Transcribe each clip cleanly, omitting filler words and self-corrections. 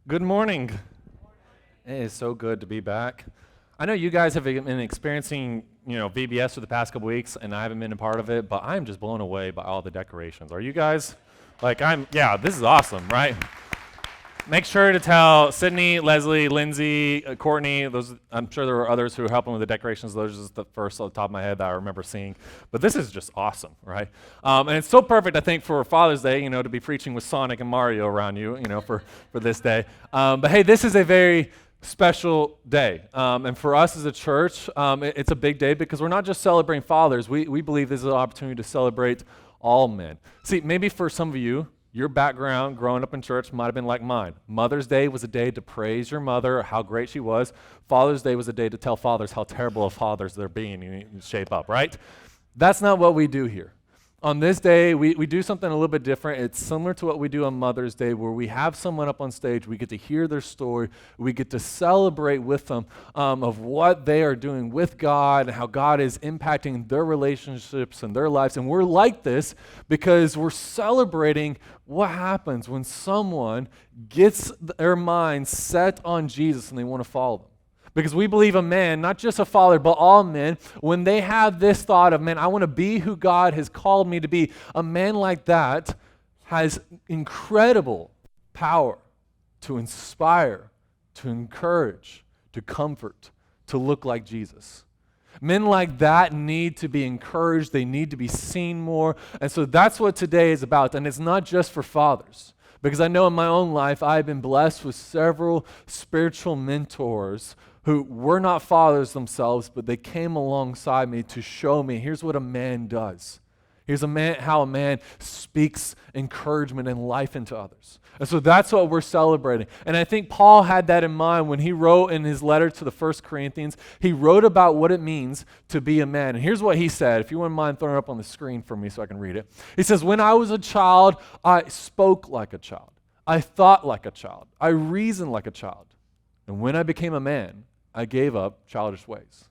Good morning. It is so good to be back. I know you guys have been experiencing, VBS for the past couple weeks, and I haven't been a part of it, but I'm just blown away by all the decorations. Are you guys? This is awesome, right? Make sure to tell Sydney, Leslie, Lindsay, Courtney, I'm sure there were others who were helping with the decorations. Those are just the first off the top of my head that I remember seeing. But this is just awesome, right? And it's so perfect, I think, for Father's Day, to be preaching with Sonic and Mario around you, for this day. But hey, this is a very special day. And for us as a church, it's a big day because we're not just celebrating fathers. We believe this is an opportunity to celebrate all men. See, maybe for some of you, your background growing up in church might have been like mine. Mother's Day was a day to praise your mother, how great she was. Father's Day was a day to tell fathers how terrible of fathers they're being and shape up, right? That's not what we do here. On this day, we do something a little bit different. It's similar to what we do on Mother's Day, where we have someone up on stage, we get to hear their story, we get to celebrate with them of what they are doing with God, and how God is impacting their relationships and their lives. And we're like this because we're celebrating what happens when someone gets their mind set on Jesus and they want to follow them. Because we believe a man, not just a father, but all men, when they have this thought of, man, I want to be who God has called me to be, a man like that has incredible power to inspire, to encourage, to comfort, to look like Jesus. Men like that need to be encouraged. They need to be seen more. And so that's what today is about. And it's not just for fathers. Because I know in my own life, I've been blessed with several spiritual mentors who were not fathers themselves, but they came alongside me to show me, here's what a man does. Here's how a man speaks encouragement and life into others. And so that's what we're celebrating. And I think Paul had that in mind when he wrote in his letter to the 1 Corinthians. He wrote about what it means to be a man. And here's what he said, if you wouldn't mind throwing it up on the screen for me so I can read it. He says, when I was a child, I spoke like a child. I thought like a child. I reasoned like a child. And when I became a man, I gave up childish ways.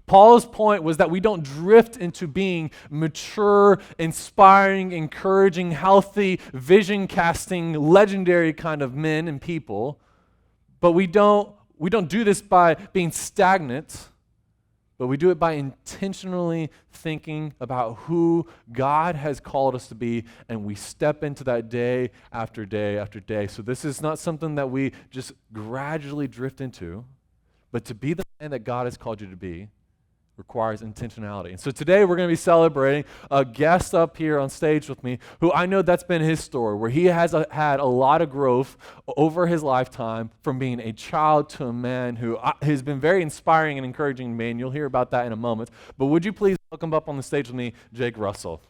Paul's point was that we don't drift into being mature, inspiring, encouraging, healthy, vision-casting, legendary kind of men and people, but we don't do this by being stagnant, but we do it by intentionally thinking about who God has called us to be, and we step into that day after day after day. So this is not something that we just gradually drift into, but to be the man that God has called you to be requires intentionality. And so today we're going to be celebrating a guest up here on stage with me who I know that's been his story, where he has had a lot of growth over his lifetime from being a child to a man who has been very inspiring and encouraging to me, and you'll hear about that in a moment. But would you please welcome up on the stage with me, Jake Russell.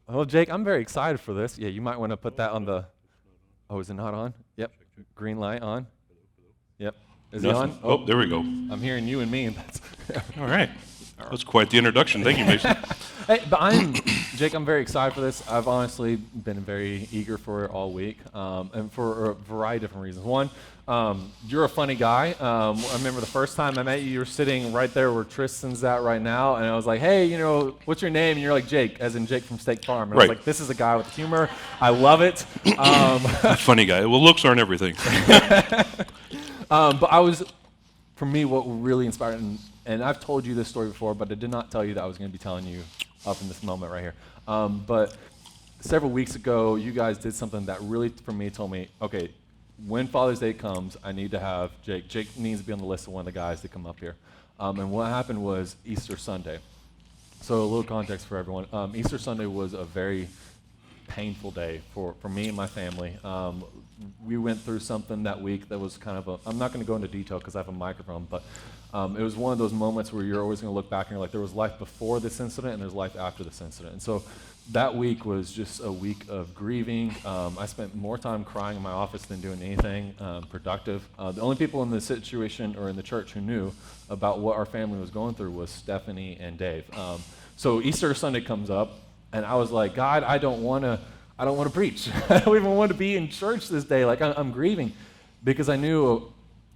Well, Jake, I'm very excited for this. Yeah, you might want to put that on the... Oh, is it not on? Yep. Green light on. Yep. Is it on? Oh, there we go. I'm hearing you and me. And that's All right. That's quite the introduction. Thank you, Mason. Hey, but Jake, I'm very excited for this. I've honestly been very eager for it all week, and for a variety of different reasons. One, you're a funny guy. I remember the first time I met you, you were sitting right there where Tristan's at right now, and I was like, hey, what's your name? And you're like, Jake, as in Jake from State Farm. And I was like, this is a guy with humor. I love it. Funny guy. Well, looks aren't everything. But for me, what really inspired, and I've told you this story before, but I did not tell you that I was going to be telling you up in this moment right here. But several weeks ago, you guys did something that really, for me, told me, okay, when Father's Day comes, I need to have Jake. Jake needs to be on the list of one of the guys to come up here. And what happened was Easter Sunday. So a little context for everyone. Easter Sunday was a very painful day for me and my family. We went through something that week that was kind of I'm not going to go into detail because I have a microphone, but it was one of those moments where you're always going to look back and you're like, there was life before this incident and there's life after this incident. And so that week was just a week of grieving. I spent more time crying in my office than doing anything productive. The only people in the situation or in the church who knew about what our family was going through was Stephanie and Dave. So Easter Sunday comes up, and I was like, God, I don't want to preach. I don't even want to be in church this day. Like, I'm grieving because I knew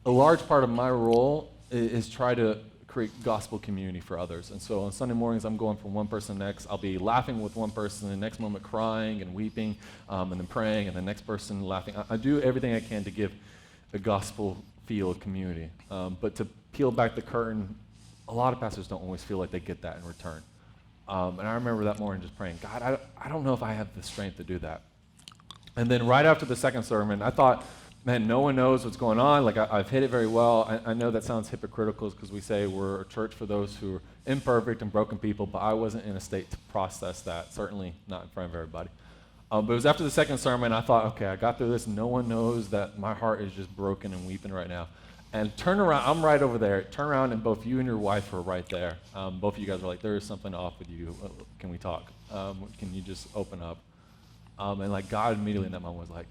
a large part of my role is try to create gospel community for others. And so on Sunday mornings, I'm going from one person to the next. I'll be laughing with one person, the next moment crying and weeping, and then praying, and the next person laughing. I do everything I can to give a gospel feel community. But to peel back the curtain, a lot of pastors don't always feel like they get that in return. And I remember that morning just praying, God, I don't know if I have the strength to do that. And then right after the second sermon, I thought, man, no one knows what's going on. Like, I've hit it very well. I know that sounds hypocritical because we say we're a church for those who are imperfect and broken people, but I wasn't in a state to process that, certainly not in front of everybody. But it was after the second sermon, I thought, okay, I got through this. No one knows that my heart is just broken and weeping right now. And turn around, I'm right over there. Turn around, and both you and your wife are right there. Both of you guys were like, there is something off with you. Can we talk? Can you just open up? And like God immediately in that moment was like,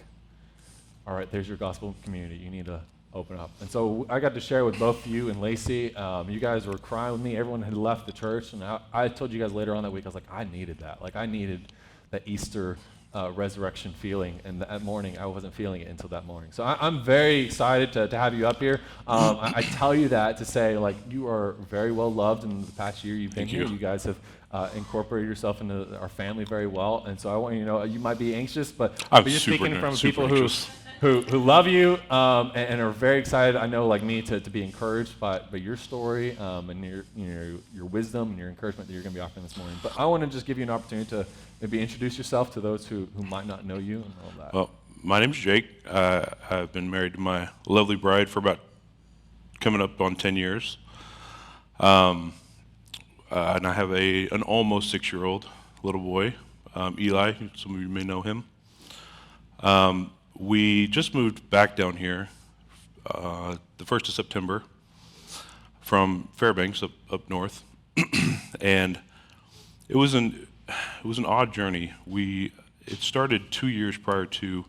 all right, there's your gospel community. You need to open up. And so I got to share with both you and Lacey. You guys were crying with me. Everyone had left the church. And I told you guys later on that week, I was like, I needed that. Like, I needed that Easter resurrection feeling. And that morning, I wasn't feeling it until that morning. So I'm very excited to have you up here. I tell you that to say, like, you are very well loved in the past year you've been here. You guys have incorporated yourself into our family very well. And so I want you to know, you might be anxious, but you're speaking from people who love you and are very excited, I know, like me, to be encouraged by your story and your wisdom and your encouragement that you're going to be offering this morning. But I want to just give you an opportunity to maybe introduce yourself to those who might not know you and all that. Well, my name's Jake. I've been married to my lovely bride for about coming up on 10 years. And I have an almost 6-year-old little boy, Eli. Some of you may know him. We just moved back down here the 1st of September from Fairbanks up north, and it was an odd journey. It started 2 years prior to,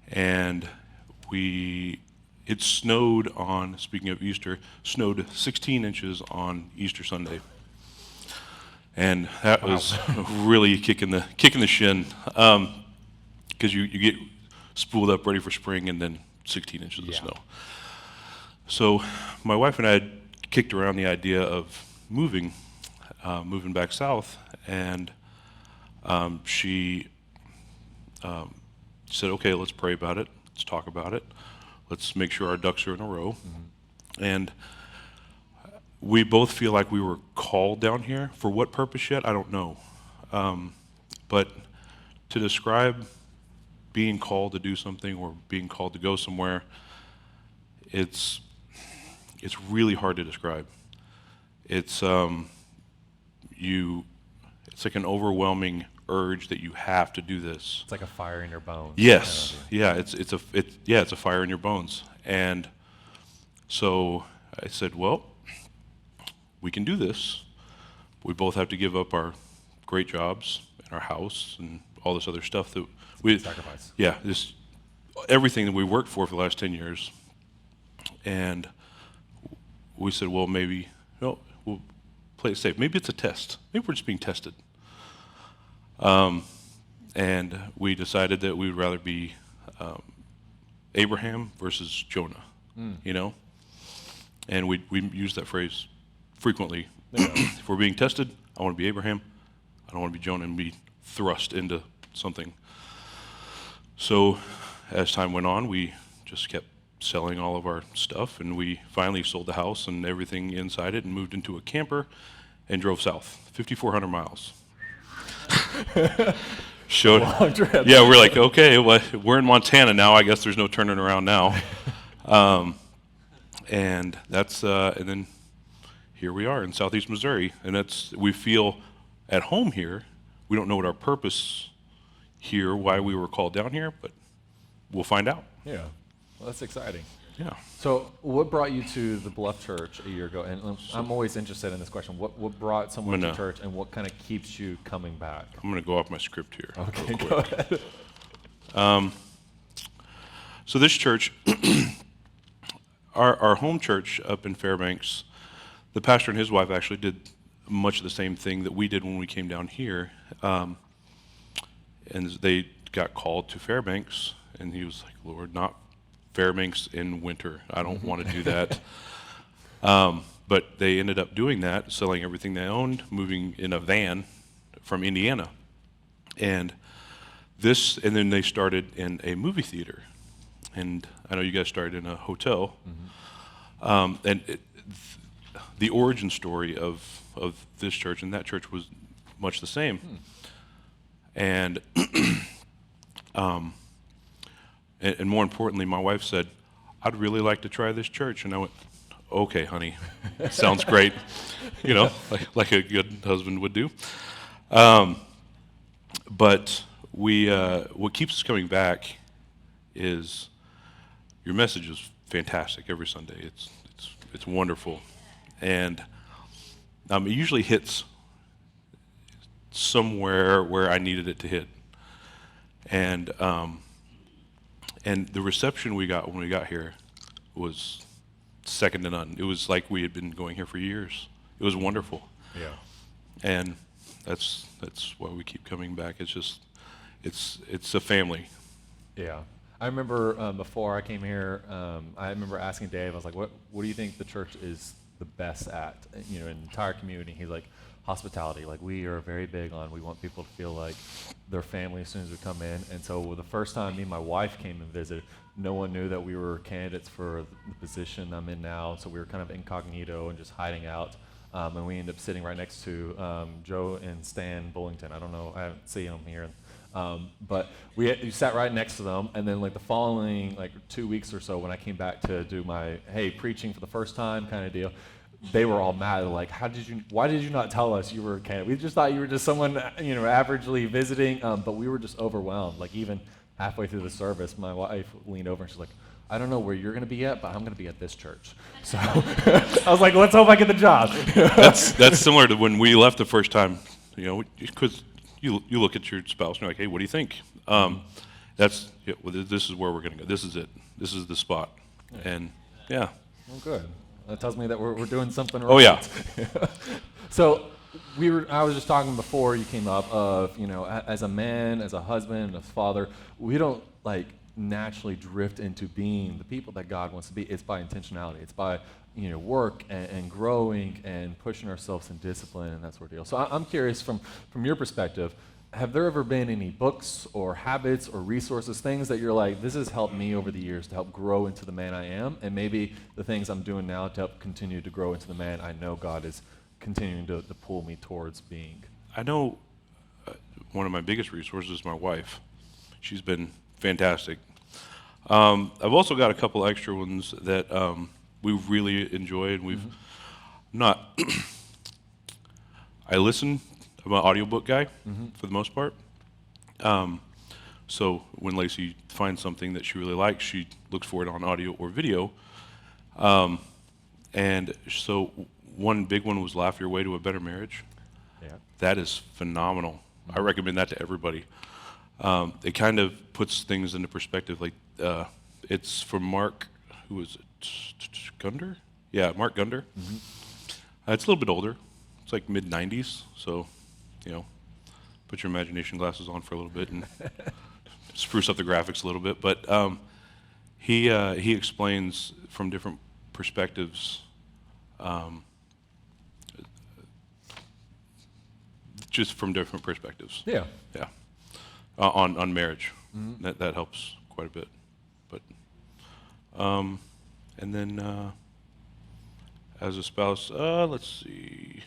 and it snowed on, speaking of Easter, snowed 16 inches on Easter Sunday. And that was really kicking the shin, because you get spooled up ready for spring and then 16 inches of snow. So my wife and I had kicked around the idea of moving back south, and she said, okay, let's pray about it, let's talk about it, let's make sure our ducks are in a row. Mm-hmm. And we both feel like we were called down here. For what purpose yet, I don't know. But to describe being called to do something or being called to go somewhere, it's really hard to describe. It's like an overwhelming urge that you have to do this. It's like a fire in your bones. Yes, yeah, it's a fire in your bones. And so I said, well, we can do this. We both have to give up our great jobs and our house and all this other stuff that we sacrifice. Yeah, just everything that we worked for the last 10 years. And we said, well, maybe we'll play it safe. Maybe it's a test. Maybe we're just being tested. And we decided that we would rather be Abraham versus Jonah. You know, and we use that phrase frequently. If we're being tested, I want to be Abraham. I don't want to be Jonah and be thrust into something. So as time went on, we just kept selling all of our stuff, and we finally sold the house and everything inside it and moved into a camper and drove south, 5,400 miles. Long trip. Yeah, we're like, okay, well, we're in Montana now. I guess there's no turning around now. And that's and then here we are in southeast Missouri, and we feel at home here. We don't know what our purpose here, why we were called down here, but we'll find out. Yeah, well, that's exciting. Yeah. So what brought you to the Bluff Church a year ago? And I'm always interested in this question. What brought someone to church, and what kind of keeps you coming back? I'm going to go off my script here. Okay, go ahead. So this church, our home church up in Fairbanks, the pastor and his wife actually did much of the same thing that we did when we came down here. And they got called to Fairbanks, and he was like, Lord, not Fairbanks in winter. I don't want to do that. But they ended up doing that, selling everything they owned, moving in a van from Indiana. And then they started in a movie theater. And I know you guys started in a hotel. The origin story of this church and that church was much the same. And, and more importantly, my wife said, "I'd really like to try this church." And I went, "Okay, honey, sounds great," like a good husband would do. But what keeps us coming back is your message is fantastic every Sunday. It's wonderful, and it usually hits somewhere where I needed it to hit, and the reception we got when we got here was second to none. It was like we had been going here for years. It was wonderful. Yeah. And that's why we keep coming back. It's just it's a family. Yeah. I remember before I came here, I remember asking Dave, I was like, what do you think the church is the best at, in the entire community? He's like, hospitality. Like, we are very big on, we want people to feel like they're family as soon as we come in. And so the first time me and my wife came and visited, no one knew that we were candidates for the position I'm in now. So we were kind of incognito and just hiding out. And we ended up sitting right next to Joe and Stan Bullington. I don't know, I haven't seen them here. But we sat right next to them, and then like the following 2 weeks or so, when I came back to do my preaching for the first time kind of deal, they were all mad. They're like, why did you not tell us you were a candidate? We just thought you were just someone averagely visiting, but we were just overwhelmed. Like, even halfway through the service, my wife leaned over and she's like, "I don't know where you're going to be at, but I'm going to be at this church." So I was like, let's hope I get the job. That's similar to when we left the first time, because you look at your spouse and you're like, "Hey, what do you think?" This is where we're going to go. This is it. This is the spot. And yeah. Well, good. That tells me that we're doing something right. Oh yeah. So I was just talking before you came up of, as a man, as a husband, as a father, we don't naturally drift into being the people that God wants to be. It's by intentionality. It's by work and growing and pushing ourselves in discipline and that sort of deal. So I'm curious from your perspective, have there ever been any books or habits or resources, things that you're like, this has helped me over the years to help grow into the man I am, and maybe the things I'm doing now to help continue to grow into the man I know God is continuing to pull me towards being? I know one of my biggest resources is my wife. She's been fantastic. I've also got a couple extra ones that we really enjoyed. We've not. I listen. I'm an audiobook guy for the most part. So when Lacey finds something that she really likes, she looks for it on audio or video. And so one big one was "Laugh Your Way to a Better Marriage." Yeah. That is phenomenal. I recommend that to everybody. It kind of puts things into perspective. It's from Mark, who is it? Gunder? Yeah, Mark Gunder. It's a little bit older. It's like mid-90s, so, put your imagination glasses on for a little bit and spruce up the graphics a little bit. But he explains from different perspectives, just from different perspectives. Yeah. Yeah. On marriage. That helps quite a bit. But and then as a spouse, let's see.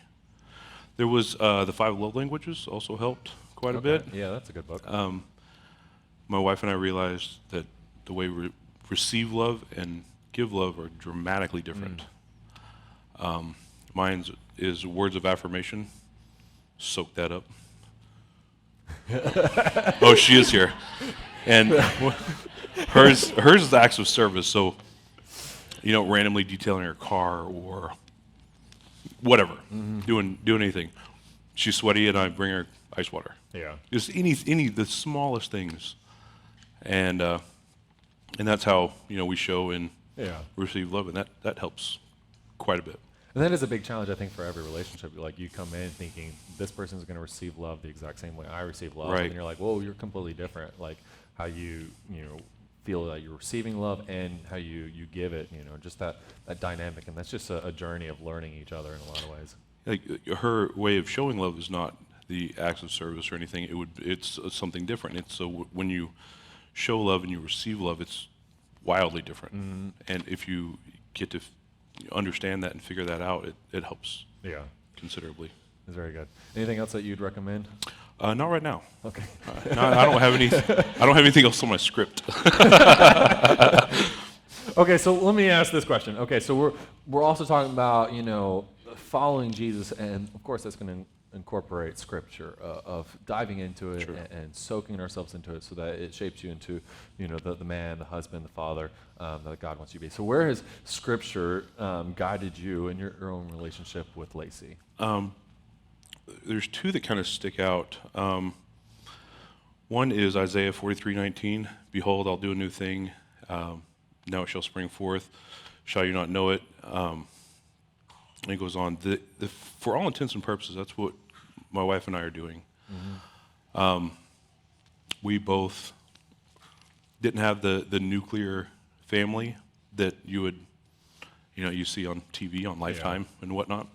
There was the 5 Love Languages also helped quite a bit. Yeah, that's a good book. My wife and I realized that the way we receive love and give love are dramatically different. Mine is words of affirmation. Soak that up. Oh, she is here. And hers is acts of service. So, randomly detailing her car or whatever, doing anything. She's sweaty, and I bring her ice water. Yeah. Just any the smallest things, and that's how we show and receive love, and that helps quite a bit. And that is a big challenge, I think, for every relationship. You come in thinking this person is going to receive love the exact same way I receive love, Right. and then you're like, whoa, you're completely different. Like how you feel that you're receiving love and how you give it, just that dynamic. And that's just a journey of learning each other in a lot of ways. Like her way of showing love is not the acts of service or anything. It's something different. It's when you show love and you receive love, it's wildly different. Mm-hmm. And if you get to understand that and figure that out, it helps considerably. That's very good. Anything else that you'd recommend? Not right now. Okay. No, I don't have any. I don't have anything else on my script. Okay, so let me ask this question. Okay, so we're also talking about following Jesus, and of course that's going to incorporate scripture of diving into it Sure. and soaking ourselves into it so that it shapes you into the man, the husband, the father that God wants you to be. So where has scripture guided you in your own relationship with Lacey? There's two that kind of stick out. One is Isaiah 43:19. Behold, I'll do a new thing. Now it shall spring forth. Shall you not know it? And it goes on. For all intents and purposes, that's what my wife and I are doing. Mm-hmm. We both didn't have the nuclear family that you would, you see on TV, on Lifetime and whatnot.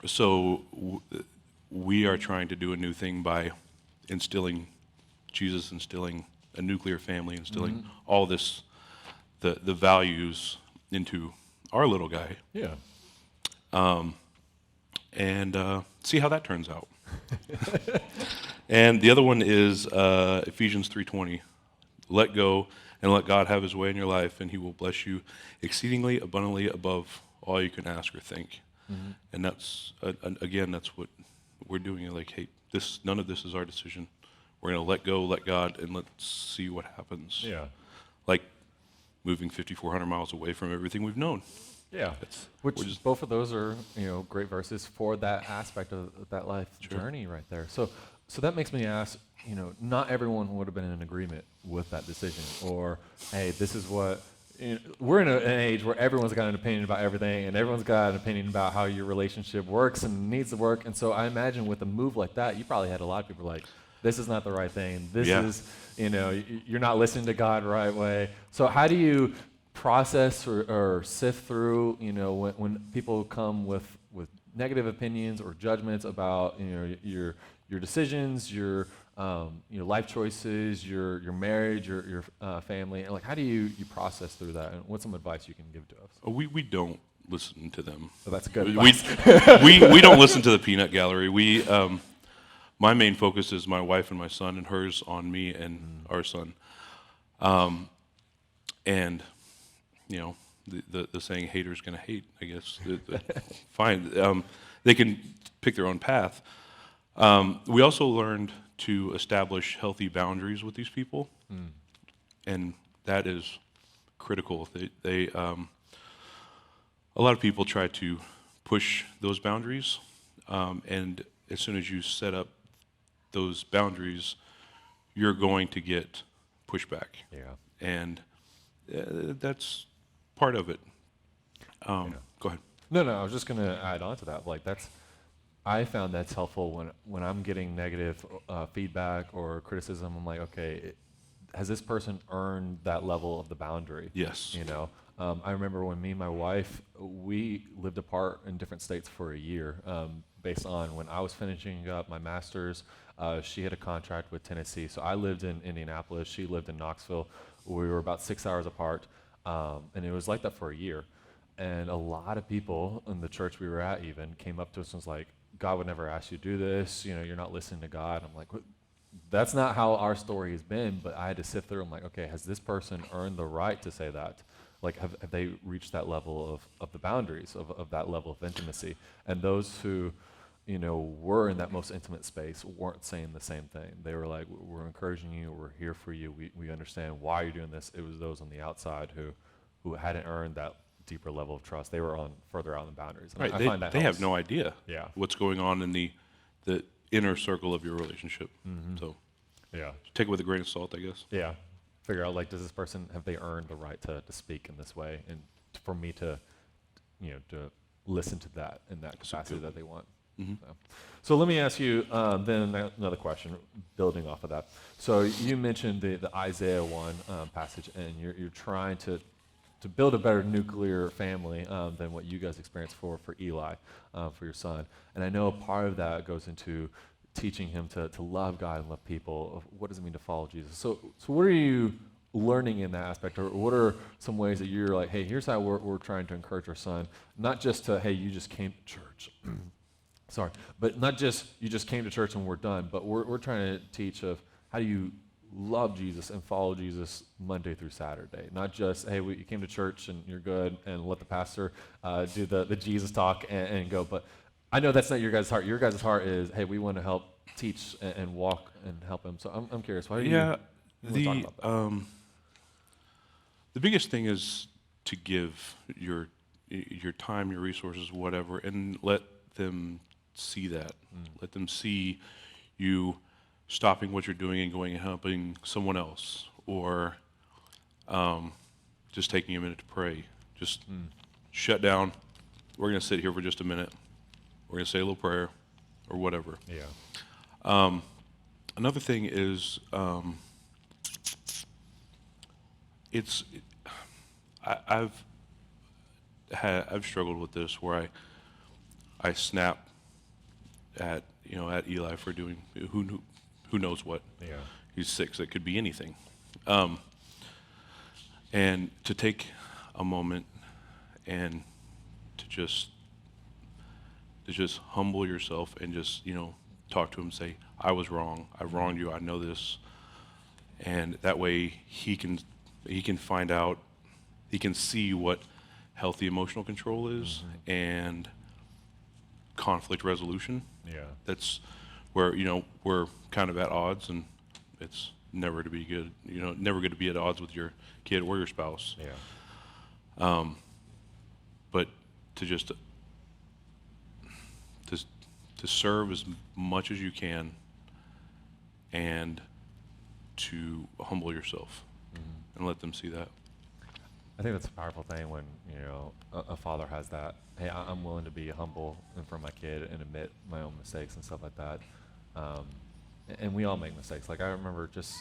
So we are trying to do a new thing by instilling Jesus, instilling a nuclear family, instilling all this, the values into our little guy. Yeah. And see how that turns out. And the other one is Ephesians 3:20. Let go and let God have his way in your life, and he will bless you exceedingly abundantly above all you can ask or think. Mm-hmm. And that's, again, that's what we're doing. Like, hey, none of this is our decision. We're going to let go, let God, and let's see what happens. Yeah. Like moving 5,400 miles away from everything we've known. Yeah, both of those are great verses for that aspect of that life journey right there. So that makes me ask, not everyone would have been in agreement with that decision, or hey, this is what we're in an age where everyone's got an opinion about everything, and everyone's got an opinion about how your relationship works and needs to work. And so I imagine with a move like that, you probably had a lot of people like, this is not the right thing. This is, you're not listening to God the right way. So how do you process or sift through, when people come with negative opinions or judgments about, your decisions, your life choices, your marriage, your family, and like how do you process through that? And what's some advice you can give to us? We don't listen to them. So that's good. We don't listen to the peanut gallery. My main focus is my wife and my son, and hers on me and our son. And the saying "haters gonna hate," I guess. Fine. They can pick their own path. We also learned to establish healthy boundaries with these people, and that is critical. They a lot of people try to push those boundaries, and as soon as you set up those boundaries, you're going to get pushback. Yeah. And that's part of it. Go ahead. No, I was just going to add on to that. Like I found that's helpful when I'm getting negative feedback or criticism. I'm like, okay, has this person earned that level of the boundary? Yes. I remember when me and my wife, we lived apart in different states for a year, based on when I was finishing up my master's. She had a contract with Tennessee, so I lived in Indianapolis. She lived in Knoxville. We were about 6 hours apart, and it was like that for a year. And a lot of people in the church we were at even came up to us and was like, God would never ask you to do this. You're not listening to God. I'm like, that's not how our story has been. But I had to sift through. I'm like, okay, has this person earned the right to say that? Like, have they reached that level of the boundaries of that level of intimacy? And those who, were in that most intimate space weren't saying the same thing. They were like, we're encouraging you. We're here for you. We understand why you're doing this. It was those on the outside who hadn't earned that deeper level of trust. They were further out in the boundaries. And Right. I find that they helps. have no idea what's going on in the inner circle of your relationship. Mm-hmm. So Yeah. take it with a grain of salt, I guess. Yeah. Figure out, like, does this person, have they earned the right to speak in this way? And for me to, to listen to that in that capacity that they want. So let me ask you then another question, building off of that. So you mentioned the Isaiah 1 passage, and you're trying to build a better nuclear family than what you guys experienced for Eli, for your son. And I know part of that goes into teaching him to love God and love people. What does it mean to follow Jesus? So what are you learning in that aspect, or what are some ways that you're like, hey, here's how we're trying to encourage our son, not just to, hey, you just came to church. Sorry, but not just you just came to church and we're done, but we're trying to teach of how do you love Jesus and follow Jesus Monday through Saturday. Not just, hey, you came to church and you're good, and let the pastor do the Jesus talk and go. But I know that's not your guys' heart. Your guys' heart is, hey, we want to help teach and walk and help him. So I'm curious, why do you talk about that? The biggest thing is to give your time, your resources, whatever, and let them see that. Let them see you stopping what you're doing and going and helping someone else, or just taking a minute to pray. Just shut down. We're going to sit here for just a minute. We're going to say a little prayer or whatever. Yeah. Another thing is I've struggled with this where I snap at Eli for doing who knows what. Yeah. He's 6. It could be anything. And to take a moment and to just humble yourself and just talk to him and say, I was wrong. I wronged you. I know this. And that way he can find out, he can see what healthy emotional control is and conflict resolution. Yeah. That's where we're kind of at odds, and it's never to be good. Never good to be at odds with your kid or your spouse. Yeah. But to just to serve as much as you can, and to humble yourself and let them see that. I think that's a powerful thing when a father has that. Hey, I'm willing to be humble in front of my kid and admit my own mistakes and stuff like that. And we all make mistakes. Like I remember just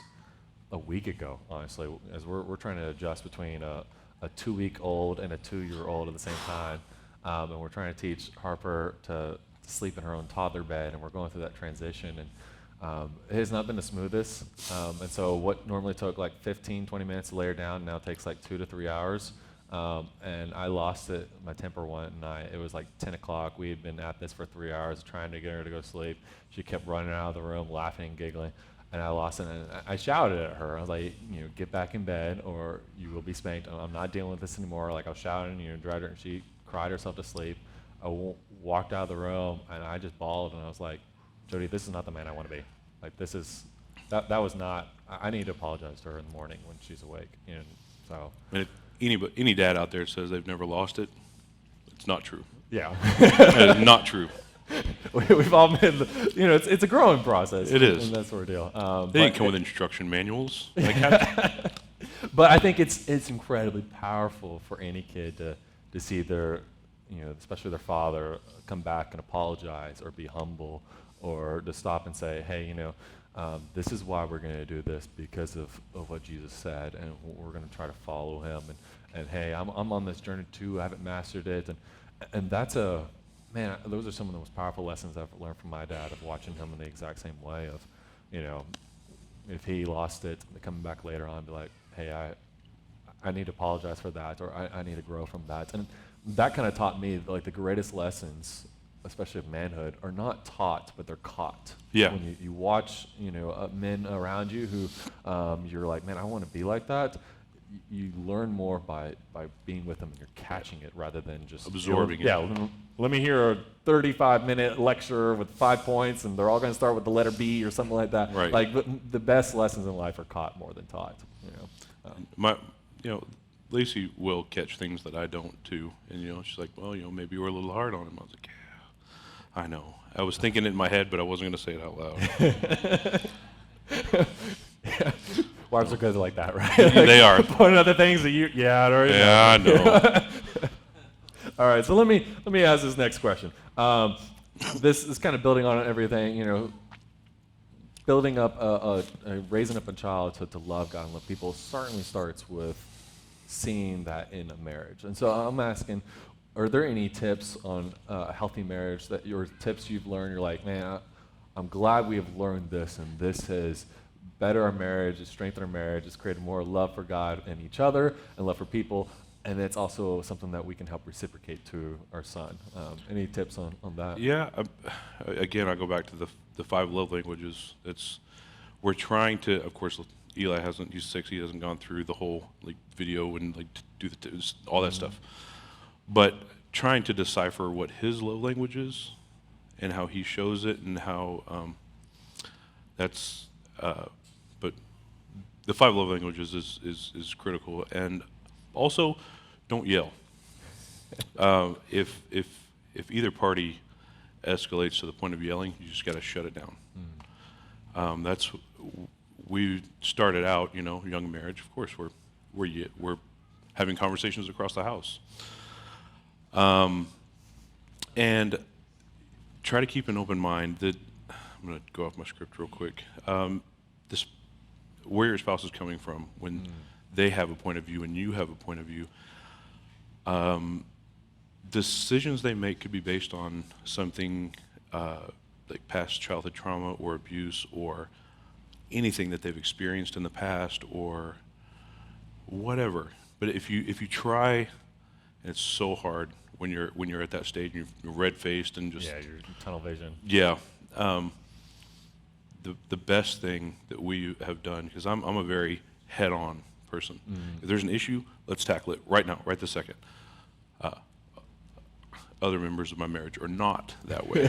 a week ago, honestly, as we're trying to adjust between a 2-week-old and a 2-year-old at the same time, and we're trying to teach Harper to sleep in her own toddler bed, and we're going through that transition. And it has not been the smoothest. And so what normally took like 15, 20 minutes to lay her down now takes like 2 to 3 hours. And I lost it. My temper one night. It was like 10 o'clock. We had been at this for 3 hours trying to get her to go to sleep. She kept running out of the room, laughing and giggling. And I lost it. And I shouted at her. I was like, get back in bed or you will be spanked. I'm not dealing with this anymore. Like I was shouting, dragged her, and she cried herself to sleep. I walked out of the room, and I just bawled, and I was like, Jody, this is not the man I want to be. Like this is, that was not, I need to apologize to her in the morning when she's awake. So. And if any dad out there says they've never lost it, it's not true. Yeah. It is not true. We've all been, it's a growing process. It is. And that's what we're dealing. They didn't come with instruction manuals. But I think it's incredibly powerful for any kid to see their, especially their father, come back and apologize or be humble, or to stop and say, hey, this is why we're going to do this because of what Jesus said, and we're going to try to follow him. And hey, I'm on this journey too. I haven't mastered it, and that's those are some of the most powerful lessons I've learned from my dad, of watching him in the exact same way of, if he lost it, coming back later on and be like, hey, I need to apologize for that, or I need to grow from that. And that kind of taught me like the greatest lessons, especially of manhood, are not taught, but they're caught. Yeah. When you watch, men around you who you're like, man, I want to be like that. You learn more by being with them, and you're catching it rather than just absorbing it. Yeah. Let me hear a 35-minute lecture with 5 points, and they're all going to start with the letter B or something like that. Right. Like the best lessons in life are caught more than taught. Lacey will catch things that I don't too, and she's like, well, maybe we're a little hard on him. I was like, yeah, I know. I was thinking it in my head, but I wasn't going to say it out loud. Yeah. Wives are good like that, right? They are. Pointing out the things that I know. All right, so let me ask this next question. this is kind of building on everything, building up raising up a child to love God and love people certainly starts with seeing that in a marriage. And so I'm asking, are there any tips on a healthy marriage that your tips you've learned? You're like, man, I'm glad we have learned this, and this has better our marriage, it's strengthened our marriage, it's created more love for God and each other and love for people, and it's also something that we can help reciprocate to our son. Any tips on that? Yeah. Again, I go back to the 5 love languages. We're trying to, of course, Eli hasn't, he's 6, he hasn't gone through the whole video and do all that stuff. But trying to decipher what his love language is and how he shows it and how that's, but the 5 love languages is critical. And also, don't yell. If either party escalates to the point of yelling, you just got to shut it down. We started out, young marriage. Of course, we're having conversations across the house, and try to keep an open mind. That I'm going to go off my script real quick. This where your spouse is coming from when they have a point of view and you have a point of view. Decisions they make could be based on something like past childhood trauma or abuse or anything that they've experienced in the past or whatever. But if you try, and it's so hard when you're at that stage and you're red-faced and just you're tunnel vision. Yeah. The best thing that we have done, because I'm a very head-on person. If there's an issue, let's tackle it right now, right this second. Other members of my marriage are not that way.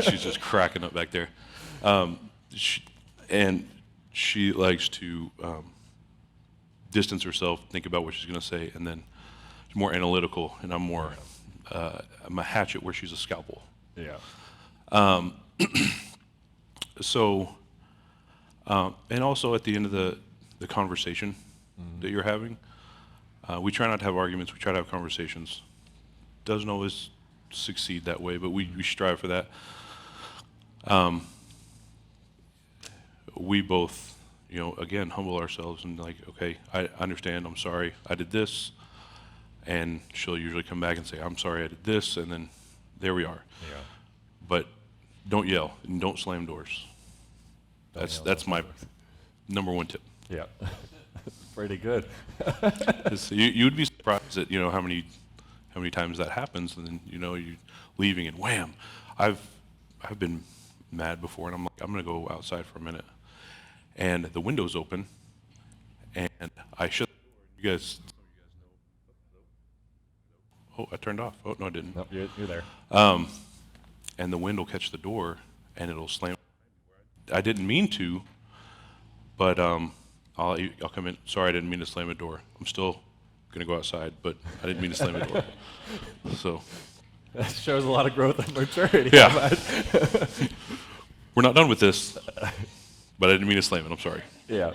She's just cracking up back there. She likes to distance herself, think about what she's going to say, and then she's more analytical, and I'm more, I'm a hatchet where she's a scalpel. Yeah. And also at the end of the conversation that you're having, we try not to have arguments, we try to have conversations. Doesn't always succeed that way, but we strive for that. We both, again, humble ourselves and okay, I understand, I'm sorry, I did this. And she'll usually come back and say, I'm sorry, I did this, and then there we are. Yeah. But don't yell and don't slam doors. That's my number 1 tip. Yeah. Pretty good. You would be surprised at how many times that happens, and then you leaving and wham. I've been mad before, and I'm like, I'm gonna go outside for a minute, and the window's open, and I shut the door. You guys. Oh, I turned off. Oh no, I didn't. Nope, you're there. And the wind will catch the door, and it'll slam. I didn't mean to, but I'll come in. Sorry, I didn't mean to slam a door. I'm still gonna go outside, but I didn't mean to slam a door. So that shows a lot of growth and maturity. Yeah. We're not done with this, but I didn't mean to slam it. I'm sorry. Yeah.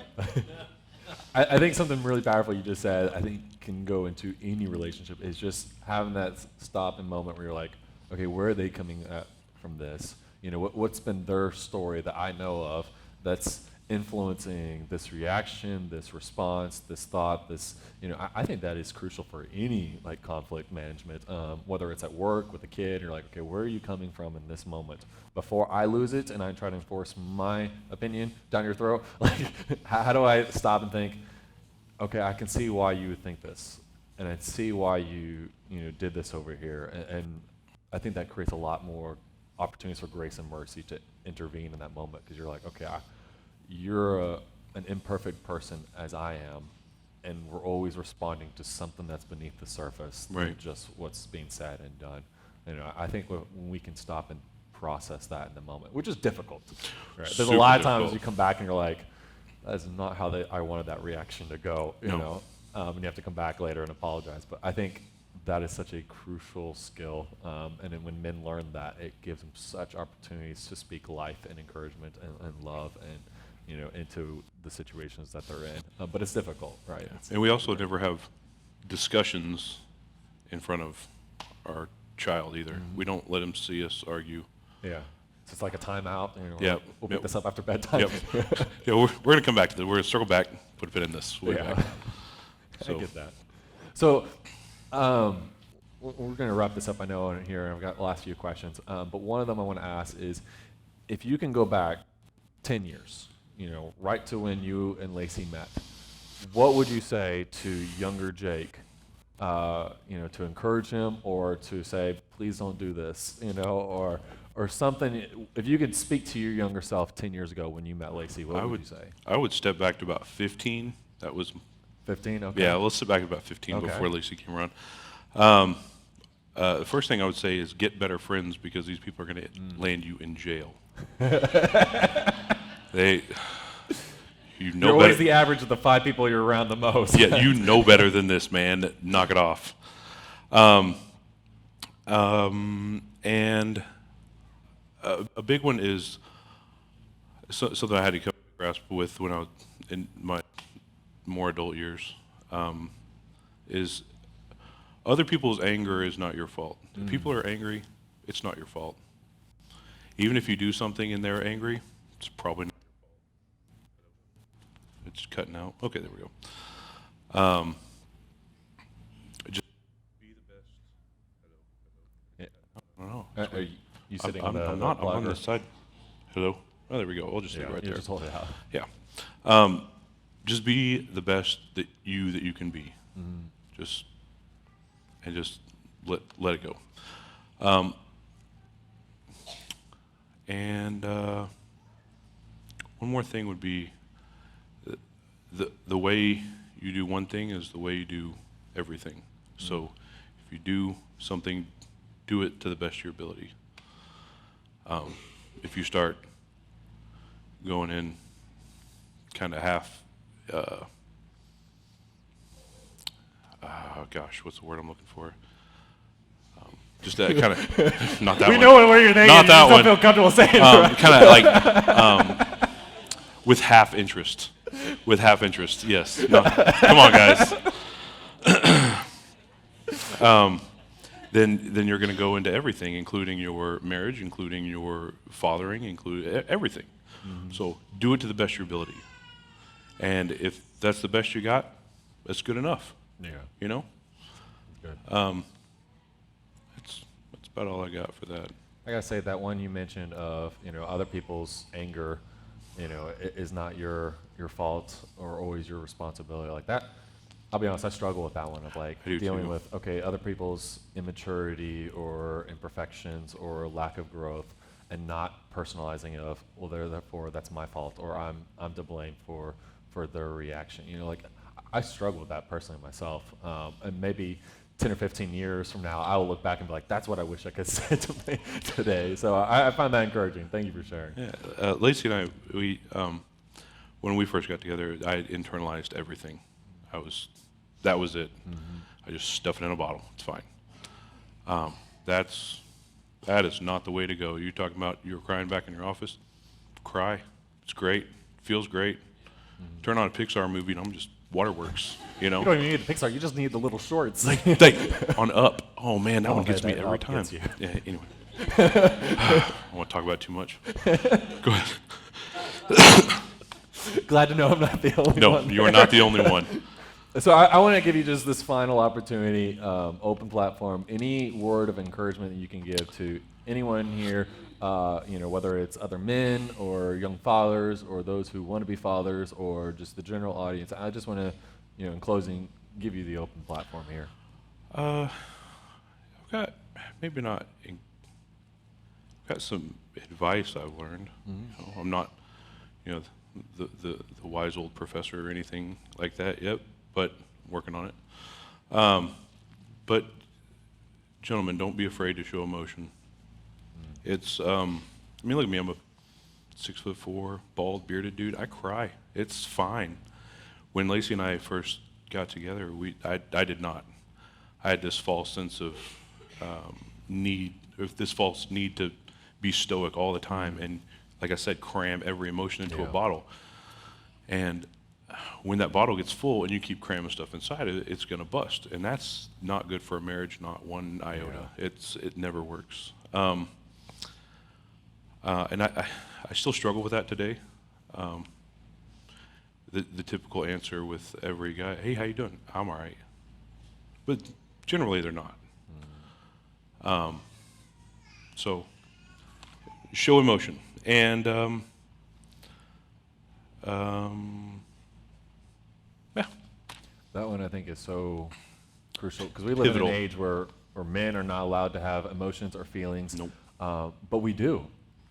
I think something really powerful you just said, I think can go into any relationship, is just having that stop and moment where you're like, okay, where are they coming at from this? What's been their story that I know of that's influencing this reaction, this response, this thought, this, I think that is crucial for any conflict management, whether it's at work with a kid, you're like, okay, where are you coming from in this moment? Before I lose it and I try to enforce my opinion down your throat, how do I stop and think, okay, I can see why you would think this, and I see why you did this over here, and I think that creates a lot more opportunities for grace and mercy to intervene in that moment, because you're like, okay, you're an imperfect person as I am, and we're always responding to something that's beneath the surface, Right. just what's being said and done. I think when we can stop and process that in the moment, which is difficult. Right? There's a Super lot of times difficult. you come back and you're like, that's not how I wanted that reaction to go, No. and you have to come back later and apologize. But I think that is such a crucial skill, and then when men learn that, it gives them such opportunities to speak life and encouragement and love and into the situations that they're in. But it's difficult, right? And we also never have discussions in front of our child either. We don't let him see us argue. Yeah. So it's like a timeout. Yep. We'll pick Yep. this up after bedtime. Yep. Yeah, we're going to come back to this. We're going to circle back, put a pin in this. We'll be Yeah. back. I So, get that. So, we're going to wrap this up. I know on here. I've got the last few questions, but one of them I want to ask is, if you can go back 10 years, right to when you and Lacey met, what would you say to younger Jake? To encourage him, or to say, please don't do this, or something. If you could speak to your younger self 10 years ago when you met Lacey, what would you say? I would step back to about 15. That was 15. Okay. Yeah, let's sit back at about 15 Okay. before Lacey came around. The first thing I would say is get better friends, because these people are going to land you in jail. You know You're always better. the average of the 5 people you're around the most. Yeah, you know better than this, man. Knock it off. And a big one is something I had to come to grasp with when I was in my more adult years, is other people's anger is not your fault. If people are angry, it's not your fault. Even if you do something and they're angry, it's probably not. It's cutting out. Okay, there we go. Just be the best. Yeah. I don't know. Are you sitting I'm on the not. I'm plug on or- this side. Hello. Oh, there we go. I'll just Yeah, leave it right you there. just hold it out. Yeah. Just be the best that you can be. Just let it go. And one more thing would be the way you do one thing is the way you do everything. So if you do something, do it to the best of your ability. If you start going in kind of half, gosh, what's the word I'm looking for? Just that kind of, not that We one. know what you're thinking. Not you that just one. don't feel comfortable saying it. Right? Kind of like with half interest. With half interest, yes. No, come on, guys. Then you're going to go into everything, including your marriage, including your fathering, include everything. So do it to the best of your ability. And if that's the best you got, that's good enough. Yeah. You know? Good. That's about all I got for that. I gotta say that one you mentioned of other people's anger, is not your fault or always your responsibility. Like that, I'll be honest, I struggle with that one of like I do dealing too. with other people's immaturity or imperfections or lack of growth, and not personalizing it of, well, therefore that's my fault, or I'm to blame for their reaction. Like I struggle with that personally myself, and maybe 10 or 15 years from now, I will look back and be like, that's what I wish I could say to me today. So I find that encouraging. Thank you for sharing. Yeah, Lacey and I, when we first got together, I internalized everything. That was it. I just stuff it in a bottle. It's fine. That is not the way to go. You talking about you were crying back in your office? Cry. It's great. Feels great. Turn on a Pixar movie and I'm just waterworks. You don't even need the Pixar. You just need the little shorts. Like, on Up. Oh man, that one gets me that every Up time. gets you. Yeah. Anyway, I won't talk about it too much. Go ahead. Glad to know I'm not the only No, one. you are not the only one. So I want to give you just this final opportunity, open platform. Any word of encouragement that you can give to anyone here, whether it's other men or young fathers or those who want to be fathers or just the general audience. I just want to, in closing, give you the open platform here. I've got maybe not. Got some advice I've learned. I'm not, the wise old professor or anything like that yet, but working on it. But gentlemen, don't be afraid to show emotion. It's look at me. I'm a 6'4", bald, bearded dude. I cry. It's fine. When Lacey and I first got together, I did not. I had this false sense of this false need to be stoic all the time, and like I said, cram every emotion into a bottle. And when that bottle gets full and you keep cramming stuff inside it, it's going to bust, and that's not good for a marriage, not one iota. It never works. And I still struggle with that today. The typical answer with every guy, hey, how you doing? I'm all right. But generally they're not. So show emotion. And yeah. That one I think is so crucial because we live Pivotal. in an age where men are not allowed to have emotions or feelings. Nope. But we do.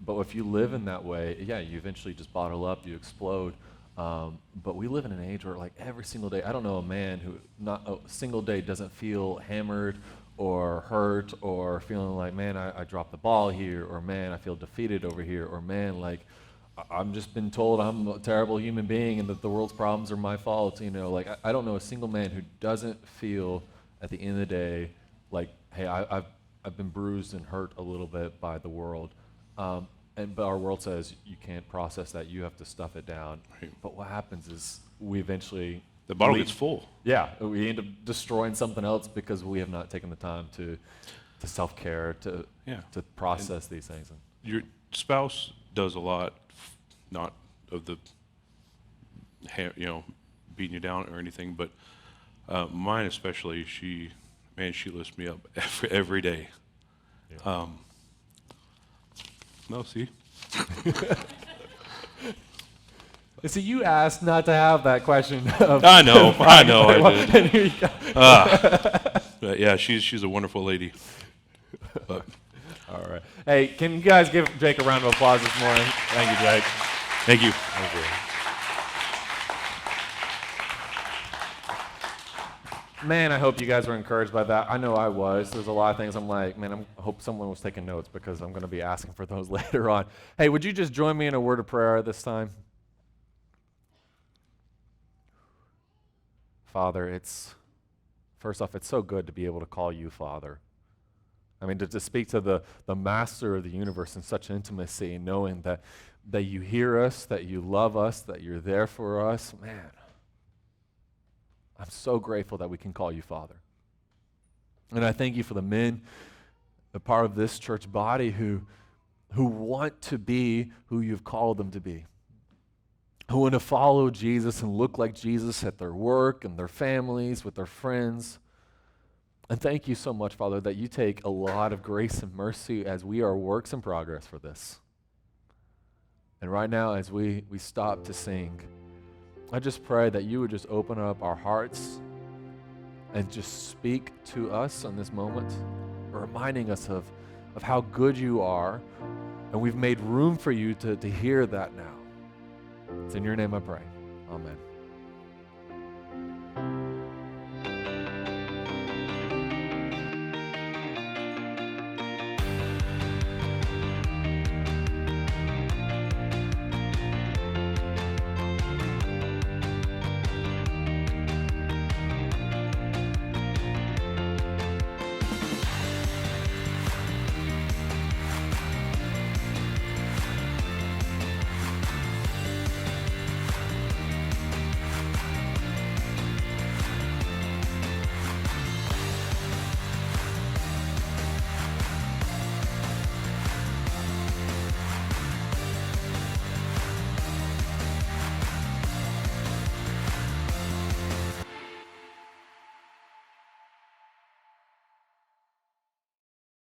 But if you live in that way, yeah, you eventually just bottle up, you explode. But we live in an age where like every single day, I don't know a man who not a single day doesn't feel hammered or hurt or feeling like, man, I dropped the ball here, or man, I feel defeated over here, or man, like I'm just been told I'm a terrible human being and that the world's problems are my fault. You know, like I don't know a single man who doesn't feel at the end of the day like, hey, I've been bruised and hurt a little bit by the world. But our world says you can't process that, you have to stuff it down. Right. But what happens is we eventually... The bottle gets full. Yeah, we end up destroying something else because we have not taken the time to self-care, to process these things. Your spouse does a lot, not of the, beating you down or anything, but mine especially, she lifts me up every day. Yeah. No, see? See, you asked not to have that question. I know, I did. And here you go. But yeah, she's a wonderful lady. But All right. Hey, can you guys give Jake a round of applause this morning? Thank you, Jake. thank you. Thank you. Man, I hope you guys were encouraged by that. I know I was. There's a lot of things I'm like, man, I hope someone was taking notes because I'm going to be asking for those later on. Hey, would you just join me in a word of prayer this time? Father, first off, it's so good to be able to call you Father. I mean, to speak to the master of the universe in such intimacy, knowing that you hear us, that you love us, that you're there for us, man. I'm so grateful that we can call you Father. And I thank you for the men, the part of this church body who want to be who you've called them to be, who want to follow Jesus and look like Jesus at their work and their families, with their friends. And thank you so much, Father, that you take a lot of grace and mercy as we are works in progress for this. And right now, as we stop to sing, I just pray that you would just open up our hearts and just speak to us in this moment, reminding us of how good you are, and we've made room for you to hear that now. It's in your name I pray. Amen.